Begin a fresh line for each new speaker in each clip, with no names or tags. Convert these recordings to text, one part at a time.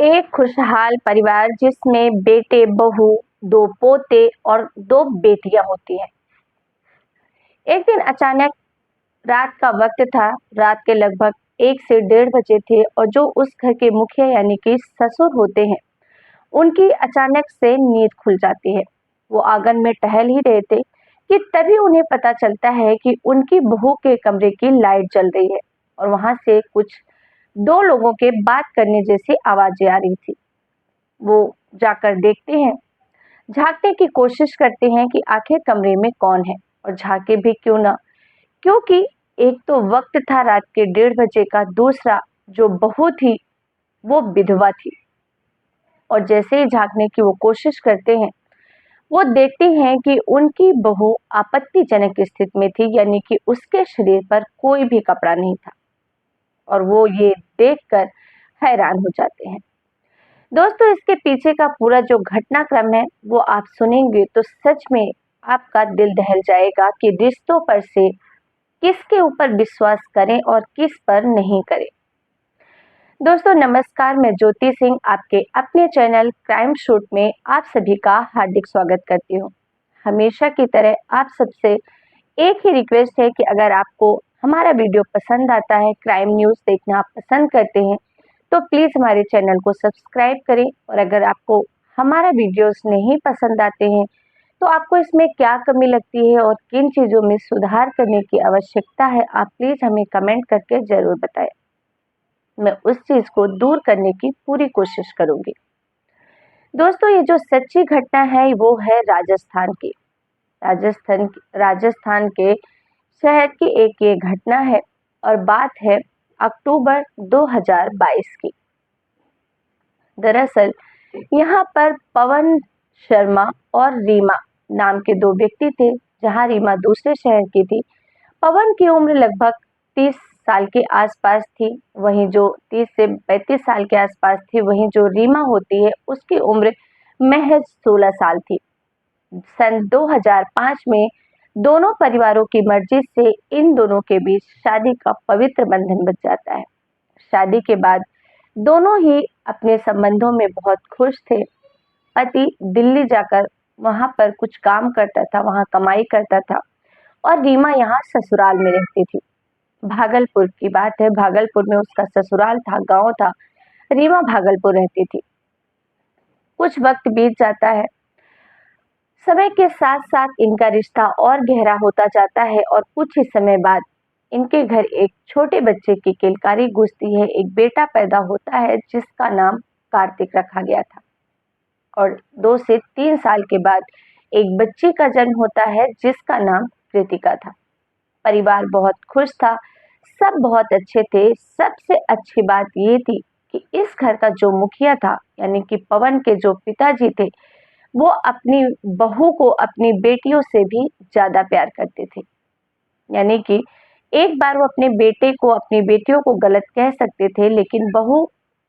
एक खुशहाल परिवार जिसमें बेटे, बहू, 2 पोते और 2 बेटियां होती हैं। एक दिन अचानक रात का वक्त था, रात के लगभग 1 से डेढ़ बजे थे और जो उस घर के मुखिया यानी कि ससुर होते हैं, उनकी अचानक से नींद खुल जाती है। वो आंगन में टहल ही रहे थे कि तभी उन्हें पता चलता है कि उनकी बहू के कमरे की लाइट जल रही है और वहां से कुछ 2 लोगों के बात करने जैसी आवाजें आ रही थी। वो जाकर देखते हैं, झाँकने की कोशिश करते हैं कि आखिर कमरे में कौन है और झाँके भी क्यों ना, क्योंकि एक तो वक्त था रात के डेढ़ बजे का, दूसरा जो बहू थी वो विधवा थी। और जैसे ही झाँकने की वो कोशिश करते हैं, वो देखते हैं कि उनकी बहू आपत्तिजनक स्थिति में थी, यानी कि उसके शरीर पर कोई भी कपड़ा नहीं था और वो ये देखकर हैरान हो जाते हैं। दोस्तों, इसके पीछे का पूरा जो घटनाक्रम है वो आप सुनेंगे तो सच में आपका दिल दहल जाएगा कि रिश्तों पर से किसके ऊपर विश्वास करें और किस पर नहीं करें। दोस्तों नमस्कार, मैं ज्योति सिंह आपके अपने चैनल क्राइम शूट में आप सभी का हार्दिक स्वागत करती हूँ। हमेशा की तरह आप सबसे एक ही रिक्वेस्ट है कि अगर आपको हमारा वीडियो पसंद आता है, क्राइम न्यूज़ देखना आप पसंद करते हैं, तो प्लीज़ हमारे चैनल को सब्सक्राइब करें। और अगर आपको हमारा वीडियोस नहीं पसंद आते हैं, तो आपको इसमें क्या कमी लगती है और किन चीज़ों में सुधार करने की आवश्यकता है, आप प्लीज़ हमें कमेंट करके ज़रूर बताएं। मैं उस चीज़ को दूर करने की पूरी कोशिश करूंगी। दोस्तों, ये जो सच्ची घटना है वो है राजस्थान की। राजस्थान के शहर की एक ये घटना है और बात है अक्टूबर 2022 की। दरअसल यहाँ पर पवन शर्मा और रीमा नाम के 2 व्यक्ति थे, जहाँ रीमा दूसरे शहर की थी। पवन की उम्र लगभग 30 साल के आसपास थी, वहीं जो 30 से 35 साल के आसपास थी, वहीं जो रीमा होती है उसकी उम्र महज 16 साल थी। सन 2005 में दोनों परिवारों की मर्जी से इन दोनों के बीच शादी का पवित्र बंधन बच जाता है। शादी के बाद दोनों ही अपने संबंधों में बहुत खुश थे। पति दिल्ली जाकर वहां पर कुछ काम करता था, वहां कमाई करता था और रीमा यहाँ ससुराल में रहती थी। भागलपुर की बात है, भागलपुर में उसका ससुराल था, गांव था। रीमा भागलपुर रहती थी। कुछ वक्त बीत जाता है, समय के साथ साथ इनका रिश्ता और गहरा होता जाता है और कुछ ही समय बाद इनके घर एक छोटे बच्चे की किलकारी गूंजती है। एक बेटा पैदा होता है जिसका नाम कार्तिक रखा गया था और 2 से 3 साल के बाद एक बच्ची का जन्म होता है जिसका नाम कृतिका था। परिवार बहुत खुश था, सब बहुत अच्छे थे। सबसे अच्छी बात ये थी कि इस घर का जो मुखिया था, यानी कि पवन के जो पिताजी थे, वो अपनी बहू को अपनी बेटियों से भी ज़्यादा प्यार करते थे। यानी कि एक बार वो अपने बेटे को, अपनी बेटियों को गलत कह सकते थे, लेकिन बहू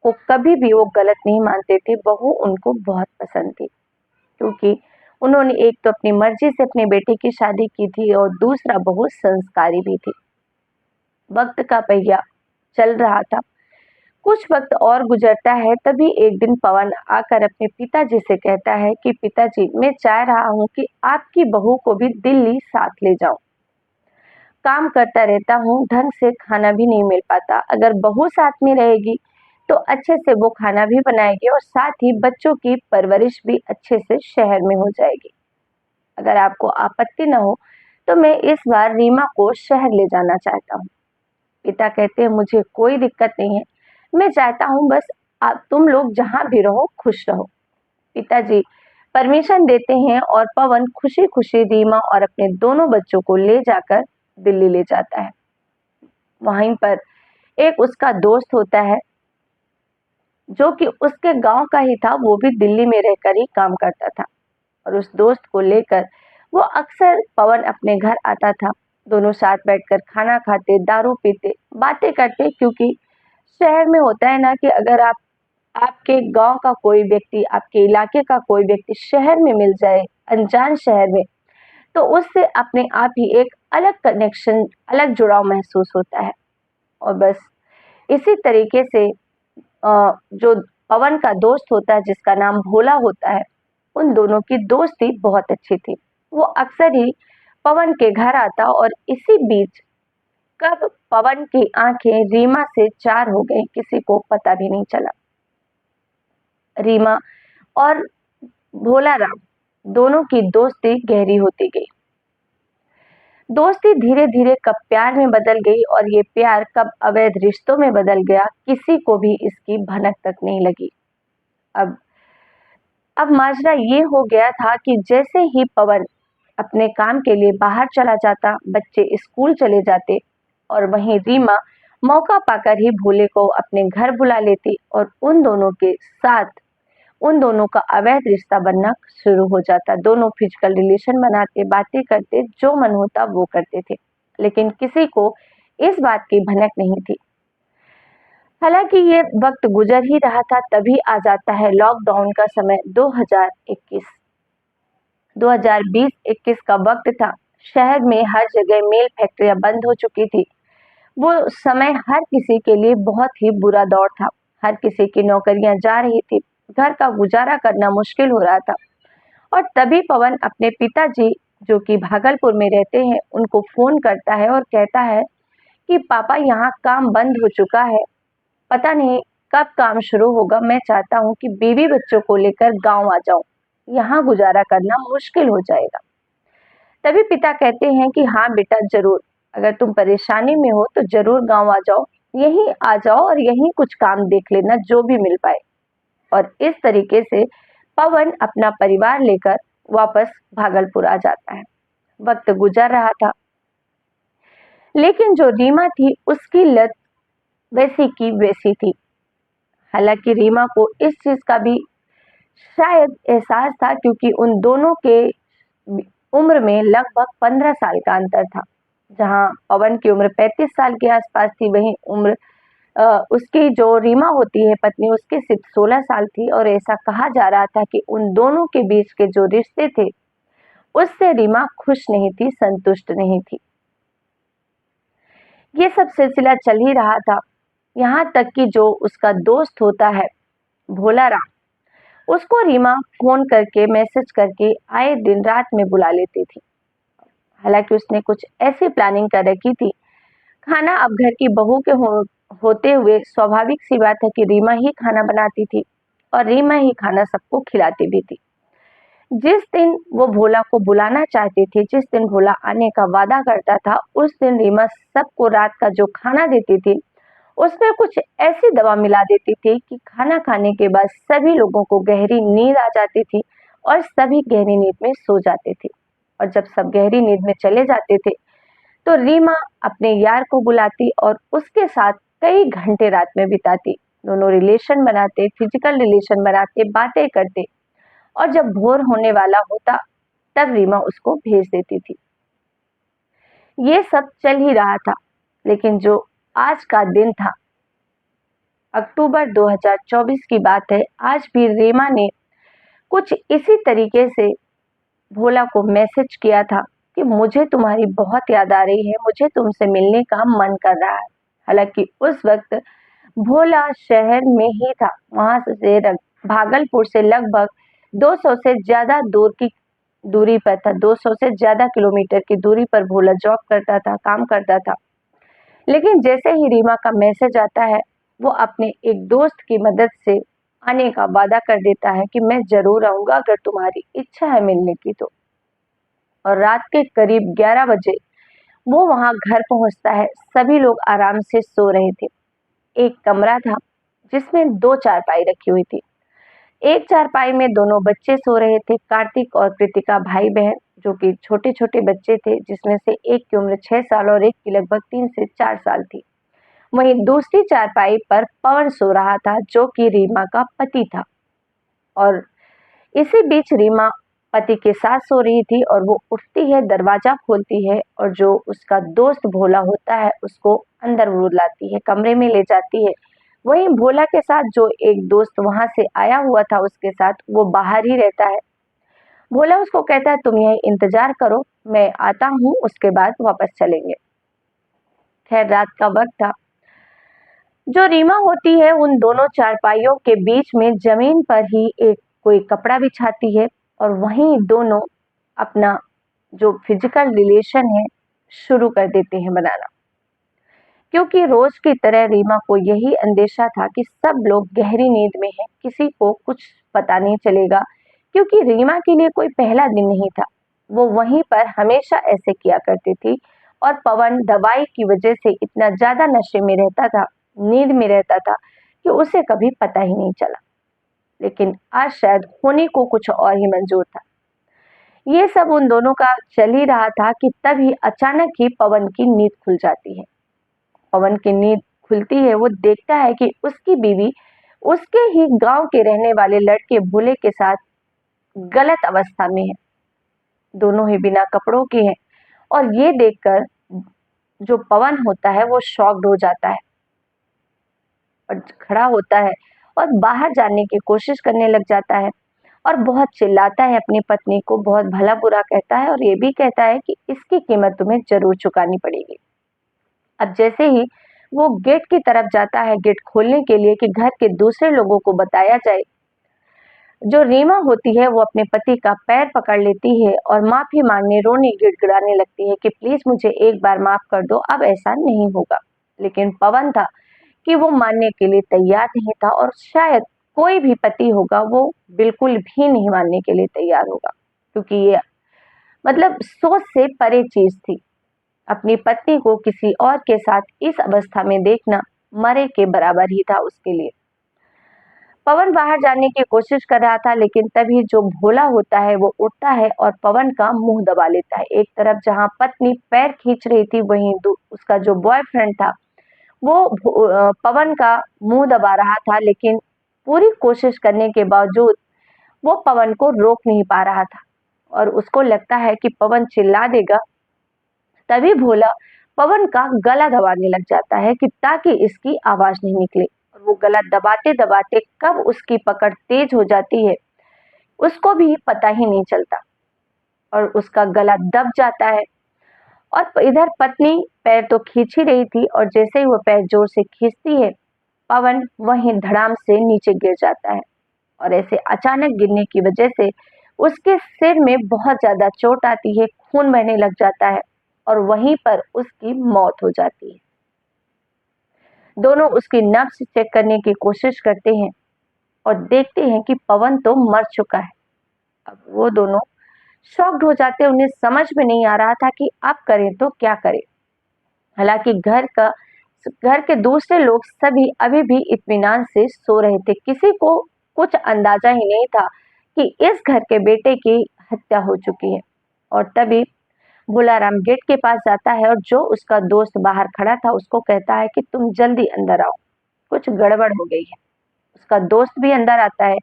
को कभी भी वो गलत नहीं मानते थे। बहू उनको बहुत पसंद थी, क्योंकि उन्होंने एक तो अपनी मर्जी से अपने बेटे की शादी की थी और दूसरा बहू संस्कारी भी थी। वक्त का पहिया चल रहा था, कुछ वक्त और गुजरता है, तभी एक दिन पवन आकर अपने पिताजी से कहता है कि पिताजी, मैं चाह रहा हूँ कि आपकी बहू को भी दिल्ली साथ ले जाऊं। काम करता रहता हूँ, ढंग से खाना भी नहीं मिल पाता। अगर बहू साथ में रहेगी तो अच्छे से वो खाना भी बनाएगी और साथ ही बच्चों की परवरिश भी अच्छे से शहर में हो जाएगी। अगर आपको आपत्ति न हो तो मैं इस बार रीमा को शहर ले जाना चाहता हूँ। पिता कहते हैं, मुझे कोई दिक्कत नहीं है, मैं चाहता हूँ बस आप तुम लोग जहाँ भी रहो खुश रहो। पिताजी परमिशन देते हैं और पवन खुशी खुशी रीमा और अपने दोनों बच्चों को ले जाकर दिल्ली ले जाता है। वहीं पर एक उसका दोस्त होता है जो कि उसके गांव का ही था, वो भी दिल्ली में रहकर ही काम करता था और उस दोस्त को लेकर वो अक्सर पवन अपने घर आता था। दोनों साथ बैठकर खाना खाते, दारू पीते, बातें करते, क्योंकि शहर में होता है ना कि अगर आपके गांव का कोई व्यक्ति, आपके इलाके का कोई व्यक्ति शहर में मिल जाए, अनजान शहर में, तो उससे अपने आप ही एक अलग कनेक्शन, अलग जुड़ाव महसूस होता है। और बस इसी तरीके से जो पवन का दोस्त होता है जिसका नाम भोला होता है, उन दोनों की दोस्ती बहुत अच्छी थी। वो अक्सर ही पवन के घर आता और इसी बीच कब पवन की आंखें रीमा से चार हो गई किसी को पता भी नहीं चला। रीमा और भोला राम दोनों की दोस्ती गहरी होती गई। दोस्ती धीरे धीरे कब प्यार में बदल गई और ये प्यार कब अवैध रिश्तों में बदल गया, किसी को भी इसकी भनक तक नहीं लगी। अब अब माजरा ये हो गया था कि जैसे ही पवन अपने काम के लिए बाहर चला जाता, बच्चे स्कूल चले जाते और वहीं रीमा मौका पाकर ही भोले को अपने घर बुला लेती और उन दोनों का अवैध रिश्ता बनना शुरू हो जाता। दोनों फिजिकल रिलेशन बनाते, बातें करते, जो मन होता वो करते थे, लेकिन किसी को इस बात की भनक नहीं थी। हालांकि ये वक्त गुजर ही रहा था, तभी आ जाता है लॉकडाउन का समय। 2020-21 का वक्त था। शहर में हर जगह मिल फैक्ट्रियां बंद हो चुकी थी। वो समय हर किसी के लिए बहुत ही बुरा दौर था। हर किसी की नौकरियां जा रही थी, घर का गुजारा करना मुश्किल हो रहा था। और तभी पवन अपने पिताजी, जो कि भागलपुर में रहते हैं, उनको फोन करता है और कहता है कि पापा, यहाँ काम बंद हो चुका है, पता नहीं कब काम शुरू होगा। मैं चाहता हूँ कि बीवी बच्चों को लेकर गांव आ जाऊं, यहाँ गुजारा करना मुश्किल हो जाएगा। तभी पिता कहते हैं कि हाँ बेटा, जरूर, अगर तुम परेशानी में हो तो जरूर गांव आ जाओ, यहीं आ जाओ और यहीं कुछ काम देख लेना जो भी मिल पाए। और इस तरीके से पवन अपना परिवार लेकर वापस भागलपुर आ जाता है। वक्त गुजर रहा था, लेकिन जो रीमा थी उसकी लत वैसी की वैसी थी। हालांकि रीमा को इस चीज का भी शायद एहसास था, क्योंकि उन दोनों के उम्र में लगभग 15 साल का अंतर था। जहां पवन की उम्र 35 साल के आसपास थी, वहीं उम्र उसकी जो रीमा होती है पत्नी, उसकी सिर्फ 16 साल थी। और ऐसा कहा जा रहा था कि उन दोनों के बीच के जो रिश्ते थे उससे रीमा खुश नहीं थी, संतुष्ट नहीं थी। ये सब सिलसिला चल ही रहा था, यहाँ तक कि जो उसका दोस्त होता है भोला राम, उसको रीमा फोन करके, मैसेज करके आए दिन रात में बुला लेती थी। हालांकि उसने कुछ ऐसी प्लानिंग कर रखी थी। खाना अब घर की बहू के होते हुए स्वाभाविक सी बात है कि रीमा ही खाना बनाती थी और रीमा ही खाना सबको खिलाती भी थी। जिस दिन वो भोला को बुलाना चाहती थी, जिस दिन भोला आने का वादा करता था, उस दिन रीमा सबको रात का जो खाना देती थी उसमें कुछ ऐसी दवा मिला देती थी कि खाना खाने के बाद सभी लोगों को गहरी नींद आ जाती थी और सभी गहरी नींद में सो जाते थे। और जब सब गहरी नींद में चले जाते थे तो रीमा अपने यार को बुलाती और उसके साथ कई घंटे रात में बिताती। दोनों रिलेशन बनाते, फिजिकल रिलेशन बनाते, बातें करते, और जब भोर होने वाला होता तब रीमा उसको भेज देती थी। ये सब चल ही रहा था, लेकिन जो आज का दिन था, अक्टूबर 2024 की बात है, आज भी रीमा ने कुछ इसी तरीके से भोला को मैसेज किया था कि मुझे तुम्हारी बहुत याद आ रही है, मुझे तुमसे मिलने का मन कर रहा है। हालांकि उस वक्त भोला शहर में ही था, वहां से भागलपुर से लगभग 200 से ज्यादा दूर की दूरी पर था। 200 से ज्यादा किलोमीटर की दूरी पर भोला जॉब करता था, काम करता था। लेकिन जैसे ही रीमा का मैसेज आता है, वो अपने एक दोस्त की मदद से आने का वादा कर देता है कि मैं जरूर आऊंगा अगर तुम्हारी इच्छा है मिलने की तो। और रात के करीब 11 बजे वो वहां घर पहुंचता है। सभी लोग आराम से सो रहे थे। एक कमरा था जिसमें 2 चारपाई रखी हुई थी। एक चारपाई में दोनों बच्चे सो रहे थे, कार्तिक और कृतिका भाई बहन, जो कि छोटे छोटे बच्चे थे, जिसमें से एक की उम्र 6 साल और एक की लगभग 3 से 4 साल थी। वहीं दूसरी चारपाई पर पवन सो रहा था, जो कि रीमा का पति था। और इसी बीच रीमा पति के साथ सो रही थी और वो उठती है, दरवाजा खोलती है और जो उसका दोस्त भोला होता है उसको अंदर बुलाती है, कमरे में ले जाती है। वहीं भोला के साथ जो एक दोस्त वहां से आया हुआ था उसके साथ, वो बाहर ही रहता है। भोला उसको कहता है तुम यही इंतजार करो, मैं आता हूँ, उसके बाद वापस चलेंगे। खैर रात का वक्त था। जो रीमा होती है उन दोनों चारपाइयों के बीच में जमीन पर ही एक कोई कपड़ा बिछाती है और वहीं दोनों अपना जो फिजिकल रिलेशन है शुरू कर देते हैं बनाना। क्योंकि रोज की तरह रीमा को यही अंदेशा था कि सब लोग गहरी नींद में हैं, किसी को कुछ पता नहीं चलेगा। क्योंकि रीमा के लिए कोई पहला दिन नहीं था, वो वहीं पर हमेशा ऐसे किया करती थी। और पवन दवाई की वजह से इतना ज्यादा नशे में रहता था, नींद में रहता था कि उसे कभी पता ही नहीं चला। लेकिन आज शायद होने को कुछ और ही मंजूर था। ये सब उन दोनों का चल ही रहा था कि तभी अचानक ही पवन की नींद खुल जाती है। पवन की नींद खुलती है, वो देखता है कि उसकी बीवी उसके ही गांव के रहने वाले लड़के भोले के साथ गलत अवस्था में है। दोनों ही बिना कपड़ों के हैं और ये देखकर जो पवन होता है वो शॉक्ड हो जाता है और खड़ा होता है और बाहर जाने की कोशिश करने लग जाता है और बहुत चिल्लाता है अपनी पत्नी को, बहुत भला बुरा कहता है और ये भी कहता है कि इसकी कीमत तुम्हें जरूर चुकानी पड़ेगी। अब जैसे ही वो गेट की तरफ जाता है, गेट खोलने के लिए कि घर के दूसरे लोगों को बताया जाए, जो रीमा होती है वो अपने पति का पैर पकड़ लेती है और माफी मांगने, रोने, गिड़गिड़ाने लगती है कि प्लीज मुझे एक बार माफ कर दो, अब ऐसा नहीं होगा। लेकिन पवन था कि वो मानने के लिए तैयार नहीं था और शायद कोई भी पति होगा वो बिल्कुल भी नहीं मानने के लिए तैयार होगा, क्योंकि ये मतलब सोच से परे चीज थी। अपनी पत्नी को किसी और के साथ इस अवस्था में देखना मरे के बराबर ही था उसके लिए। पवन बाहर जाने की कोशिश कर रहा था, लेकिन तभी जो भोला होता है वो उठता है और पवन का मुंह दबा लेता है। एक तरफ जहां पत्नी पैर खींच रही थी, वहीं उसका जो बॉयफ्रेंड था वो पवन का मुंह दबा रहा था, लेकिन पूरी कोशिश करने के बावजूद वो पवन को रोक नहीं पा रहा था और उसको लगता है कि पवन चिल्ला देगा। तभी भोला पवन का गला दबाने लग जाता है कि ताकि इसकी आवाज नहीं निकले। और वो गला दबाते दबाते कब उसकी पकड़ तेज हो जाती है उसको भी पता ही नहीं चलता और उसका गला दब जाता है। और इधर पत्नी पैर तो खींच ही रही थी और जैसे ही वो पैर जोर से खींचती है, पवन वहीं धड़ाम से नीचे गिर जाता है। और ऐसे अचानक गिरने की वजह से उसके सिर में बहुत ज्यादा चोट आती है, खून बहने लग जाता है और वहीं पर उसकी मौत हो जाती है। दोनों उसकी नब्ज चेक करने की कोशिश करते हैं और देखते हैं कि पवन तो मर चुका है। अब वो दोनों शॉक्ड हो जाते हैं, उन्हें समझ में नहीं आ रहा था कि अब करें तो क्या करें। हालांकि घर के दूसरे लोग सभी अभी भी इत्मीनान से सो रहे थे। किसी को कुछ अंदाजा ही नहीं था कि इस घर के बेटे की हत्या हो चुकी है। और तभी भोलाराम गेट के पास जाता है और जो उसका दोस्त बाहर खड़ा था उसको कहता है कि तुम जल्दी अंदर आओ, कुछ गड़बड़ हो गई है। उसका दोस्त भी अंदर आता है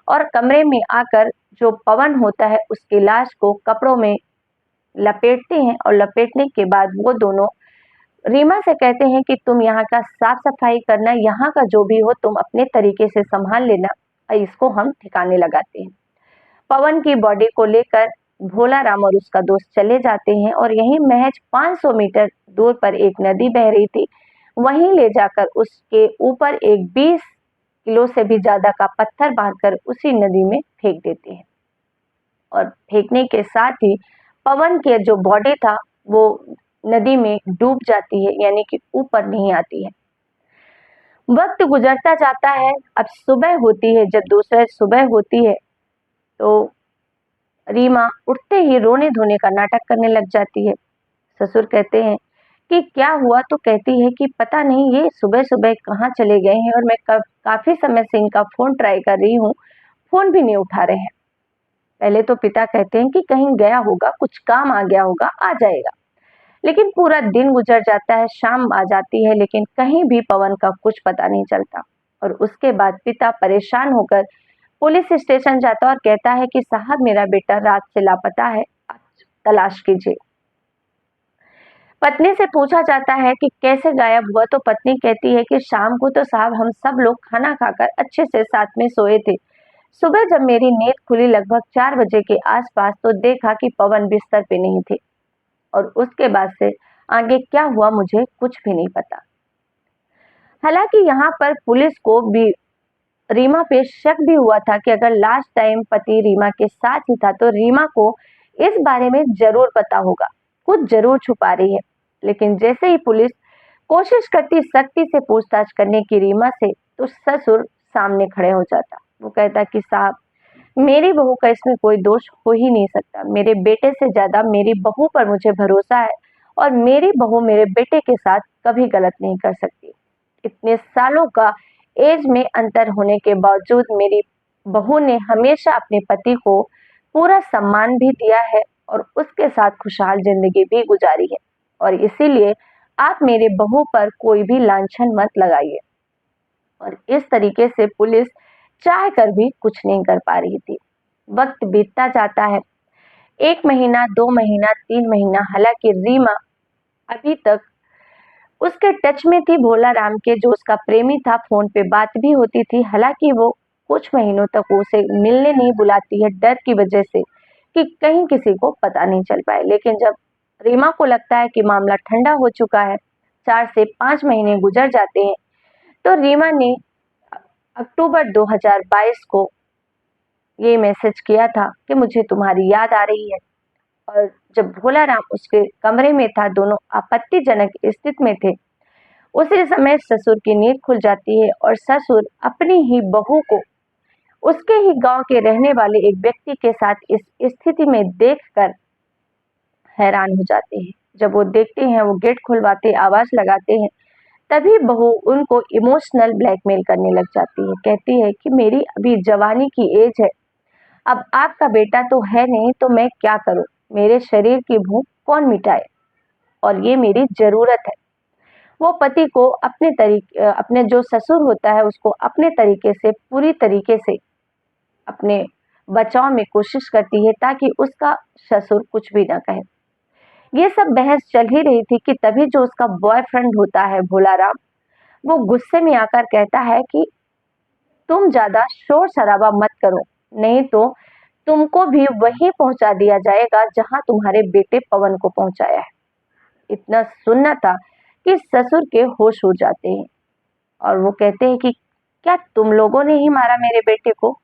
और कमरे में आकर जो पवन होता है उसकी लाश को कपड़ों में लपेटते हैं और लपेटने के बाद वो दोनों रीमा से कहते हैं कि तुम यहाँ का साफ सफाई करना, यहाँ का जो भी हो तुम अपने तरीके से संभाल लेना, इसको हम ठिकाने लगाते हैं। पवन की बॉडी को लेकर भोला राम और उसका दोस्त चले जाते हैं और यहीं महज 500 मीटर दूर पर एक नदी बह रही थी, वहीं ले जाकर उसके ऊपर एक 20 किलो से भी ज्यादा का पत्थर बांधकर उसी नदी में फेंक देते हैं। और फेंकने के साथ ही पवन के जो बॉडी था वो नदी में डूब जाती है, यानी कि ऊपर नहीं आती है। वक्त गुजरता जाता है, अब सुबह होती है। जब दूसरे सुबह होती है तो रीमा उठते ही रोने धोने का नाटक करने लग जाती है। ससुर कहते हैं कि क्या हुआ, तो कहती है कि पता नहीं ये सुबह सुबह कहाँ चले गए हैं और मैं काफी समय से इनका फोन ट्राई कर रही हूँ, फोन भी नहीं उठा रहे हैं। पहले तो पिता कहते हैं कि कहीं गया होगा, कुछ काम आ गया होगा, आ जाएगा। लेकिन पूरा दिन गुजर जाता है, शाम आ जाती है, लेकिन कहीं भी पवन का कुछ पता नहीं चलता। और उसके बाद पिता परेशान होकर पुलिस स्टेशन जाता और कहता है कि साहब मेरा बेटा रात से लापता है, तलाश कीजिए। पत्नी से पूछा जाता है कि कैसे गायब हुआ, तो पत्नी कहती है कि शाम को तो साहब हम सब लोग खाना खाकर अच्छे से साथ में सोए थे। सुबह जब मेरी नींद खुली लगभग 4 बजे के आसपास, तो देखा कि पवन बिस्तर पे नहीं थे और उसके बाद से आगे क्या हुआ मुझे कुछ भी नहीं पता। हालांकि यहाँ पर पुलिस को भी रीमा पे शक भी हुआ था कि अगर लास्ट टाइम पति रीमा के साथ ही था तो रीमा को इस बारे में जरूर पता होगा, कुछ जरूर छुपा रही है। लेकिन जैसे ही पुलिस कोशिश करती सख्ती से पूछताछ करने की रीमा से, तो ससुर सामने खड़े हो जाता। वो कहता कि साहब, मेरी बहू का इसमें कोई दोष हो ही नहीं सकता। मेरे बेटे से ज्यादा मेरी बहू पर मुझे भरोसा है और मेरी बहू मेरे बेटे के साथ कभी गलत नहीं कर सकती। इतने सालों का एज में अंतर होने के बावजूद मेरी बहू ने हमेशा अपने पति को पूरा सम्मान भी दिया है और उसके साथ खुशहाल जिंदगी भी गुजारी है। और इसीलिए आप मेरे बहू पर कोई भी लांछन मत लगाइए। और इस तरीके से पुलिस चाह कर भी कुछ नहीं कर पा रही थी। वक्त बीतता जाता है, 1 महीना, 2 महीना, 3 महीना। हालांकि रीमा अभी तक उसके टच में थी भोला राम के, जो उसका प्रेमी था। फोन पे बात भी होती थी। हालांकि वो कुछ महीनों तक उसे मिलने नहीं बुलाती है, डर की वजह से कि कहीं किसी को पता नहीं चल पाए। लेकिन जब रीमा को लगता है कि मामला ठंडा हो चुका है, 4 से 5 महीने गुजर जाते हैं, तो रीमा ने अक्टूबर 2022 को ये मैसेज किया था कि मुझे तुम्हारी याद आ रही है। और जब भोला राम उसके कमरे में था, दोनों आपत्तिजनक स्थिति में थे, उसी समय ससुर की नींद खुल जाती है और ससुर अपनी ही बहू को उसके ही गांव के रहने वाले एक व्यक्ति के साथ इस स्थिति में देखकर हैरान हो जाते हैं। जब वो देखते हैं, वो गेट खुलवाते आवाज लगाते हैं, तभी बहू उनको इमोशनल ब्लैकमेल करने लग जाती है। कहती है कि मेरी अभी जवानी की एज है, अब आपका बेटा तो है नहीं, तो मैं क्या करूं? मेरे शरीर की भूख कौन मिटाए? और ये मेरी जरूरत है। वो पति को अपने जो ससुर होता है उसको अपने तरीके से, पूरी तरीके से अपने बचाव में कोशिश करती है ताकि उसका ससुर कुछ भी ना कहे। ये सब बहस चल ही रही थी कि तभी जो उसका बॉयफ्रेंड होता है भोला राम, वो गुस्से में आकर कहता है कि तुम ज्यादा शोर शराबा मत करो, नहीं तो तुमको भी वहीं पहुंचा दिया जाएगा जहां तुम्हारे बेटे पवन को पहुंचाया है। इतना सुनना था कि ससुर के होश उड़ जाते हैं और वो कहते हैं कि क्या तुम लोगों ने ही मारा मेरे बेटे को?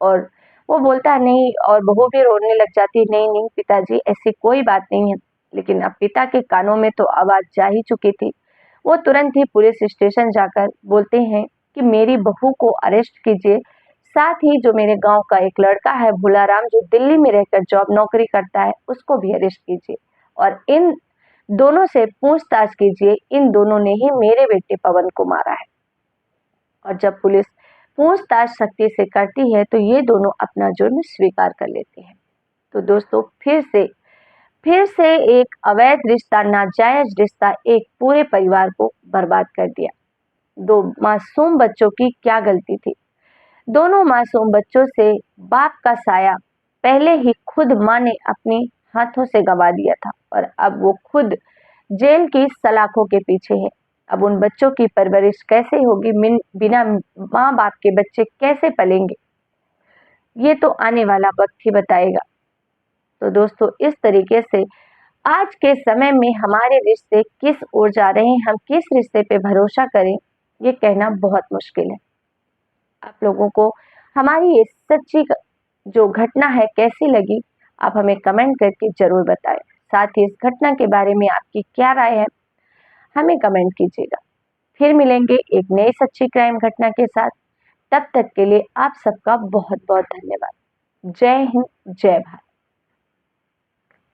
और वो बोलता है नहीं, और बहू भी रोने लग जाती है, नहीं नहीं पिताजी, ऐसी कोई बात नहीं है। लेकिन अब पिता के कानों में तो आवाज जा ही चुकी थी। वो तुरंत ही पुलिस स्टेशन जाकर बोलते हैं कि मेरी बहू को अरेस्ट कीजिए, साथ ही जो मेरे गांव का एक लड़का है भोला राम, जो दिल्ली में रहकर जॉब नौकरी करता है, उसको भी अरेस्ट कीजिए और इन दोनों से पूछताछ कीजिए। इन दोनों ने ही मेरे बेटे पवन को मारा है। और जब पुलिस पूछताछ सख्ती से करती है तो ये दोनों अपना जुर्म स्वीकार कर लेते हैं। तो दोस्तों, फिर से एक अवैध रिश्ता, नाजायज रिश्ता एक पूरे परिवार को बर्बाद कर दिया। दो मासूम बच्चों की क्या गलती थी? दोनों मासूम बच्चों से बाप का साया पहले ही खुद माँ ने अपने हाथों से गंवा दिया था और अब वो खुद जेल की सलाखों के पीछे है। अब उन बच्चों की परवरिश कैसे होगी? बिना माँ बाप के बच्चे कैसे पलेंगे? ये तो आने वाला वक्त ही बताएगा। तो दोस्तों, इस तरीके से आज के समय में हमारे रिश्ते किस ओर जा रहे हैं, हम किस रिश्ते पे भरोसा करें, ये कहना बहुत मुश्किल है। आप लोगों को हमारी ये सच्ची जो घटना है कैसी लगी, आप हमें कमेंट करके जरूर बताएं। साथ ही इस घटना के बारे में आपकी क्या राय है, हमें कमेंट कीजिएगा। फिर मिलेंगे एक नई सच्ची क्राइम घटना के साथ। तब तक के लिए आप सबका बहुत बहुत धन्यवाद। जय हिंद, जय भारत।